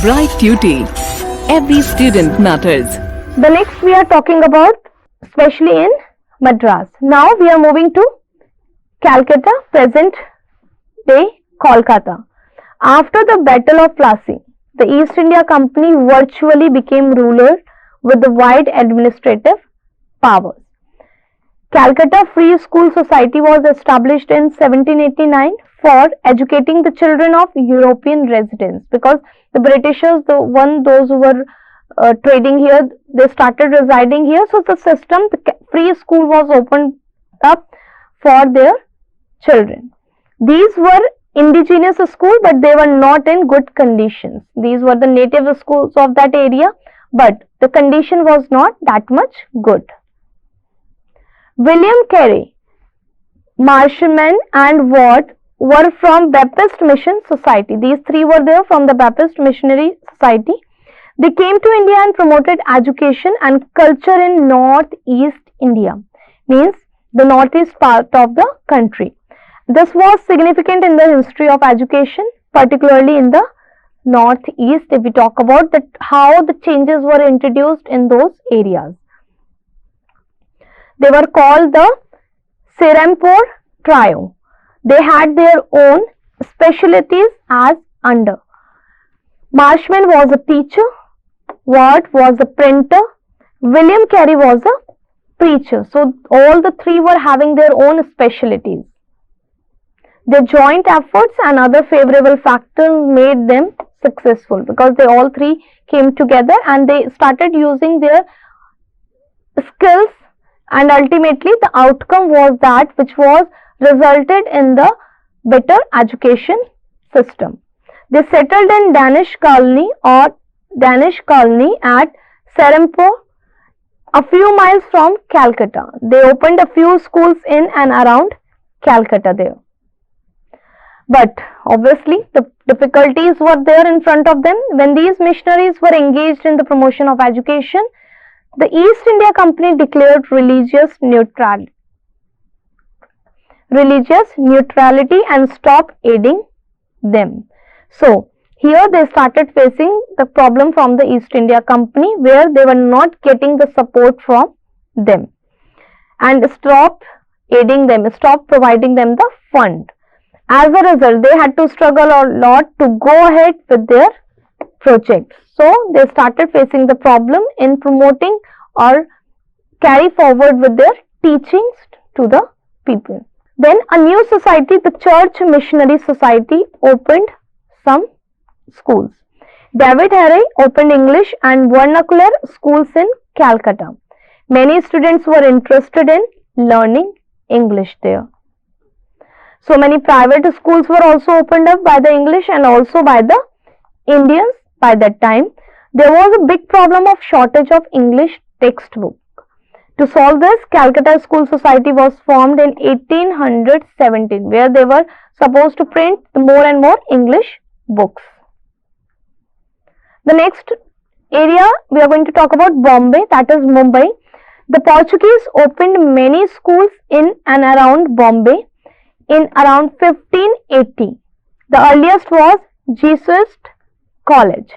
Bright Tuty. Every student matters. The next we are talking about, especially in Madras. Now we are moving to Calcutta, present day Kolkata. After the Battle of Plassey, the East India Company virtually became ruler with the wide administrative powers. Calcutta Free School Society was established in 1789 for educating the children of European residents, because the Britishers, those who were trading here, they started residing here. So the system, the free school was opened up for their children. These were indigenous schools, but they were not in good conditions. These were the native schools of that area, but the condition was not that much good. William Carey, Marshman and Watt were from Baptist Mission Society. These three were there from the Baptist Missionary Society. They came to India and promoted education and culture in Northeast India, means the northeast part of the country. This was significant in the history of education, particularly in the Northeast, if we talk about that, how the changes were introduced in those areas. They were called the Serampore Trio. They had their own specialties as under. Marshman was a teacher, Watt was a printer, William Carey was a preacher. So all the three were having their own specialties. Their joint efforts and other favorable factors made them successful, because they all three came together and they started using their skills, and ultimately the outcome was that which was resulted in the better education system. They settled in Danish colony at Serampore, a few miles from Calcutta. They opened a few schools in and around Calcutta there. But obviously the difficulties were there in front of them. When these missionaries were engaged in the promotion of education, the East India Company declared religious neutrality and stopped aiding them. So here they started facing the problem from the East India Company, where they were not getting the support from them and stopped aiding them, stopped providing them the fund. As a result, they had to struggle a lot to go ahead with their project. So they started facing the problem in promoting or carry forward with their teachings to the people. Then a new society, the Church Missionary Society, opened some schools. David Harry opened English and vernacular schools in Calcutta. Many students were interested in learning English there. So many private schools were also opened up by the English and also by the Indians by that time. There was a big problem of shortage of English textbook. To solve this, Calcutta School Society was formed in 1817, where they were supposed to print more and more English books. The next area we are going to talk about Bombay, that is Mumbai. The Portuguese opened many schools in and around Bombay in around 1580. The earliest was Jesuit College.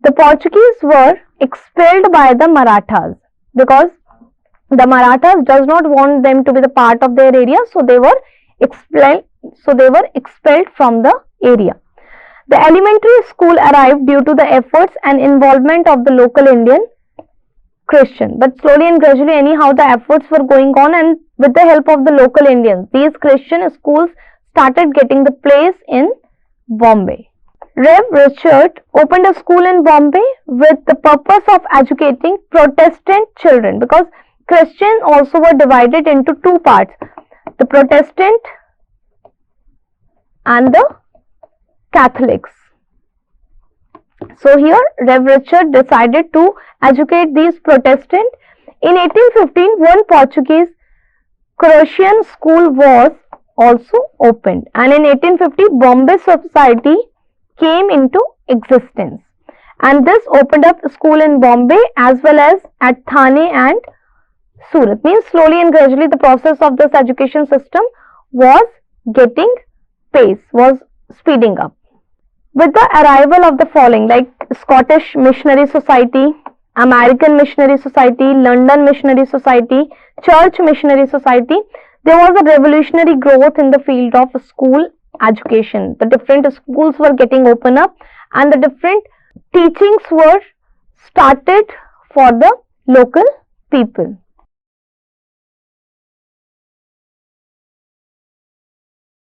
The Portuguese were expelled by the Marathas, because the Marathas does not want them to be the part of their area, so they were expelled from the area. The elementary school arrived due to the efforts and involvement of the local Indian Christian, but slowly and gradually anyhow the efforts were going on, and with the help of the local Indians, these Christian schools started getting the place in Bombay. Rev Richard opened a school in Bombay with the purpose of educating Protestant children, because Christians also were divided into two parts, the Protestant and the Catholics. So here Rev Richard decided to educate these Protestant. In 1815, one Portuguese Croatian school was also opened, and in 1850 Bombay Society came into existence, and this opened up a school in Bombay as well as at Thane and Surat. Means slowly and gradually the process of this education system was getting pace, was speeding up. With the arrival of the following, like Scottish Missionary Society, American Missionary Society, London Missionary Society, Church Missionary Society, there was a revolutionary growth in the field of school education. The different schools were getting open up and the different teachings were started for the local people.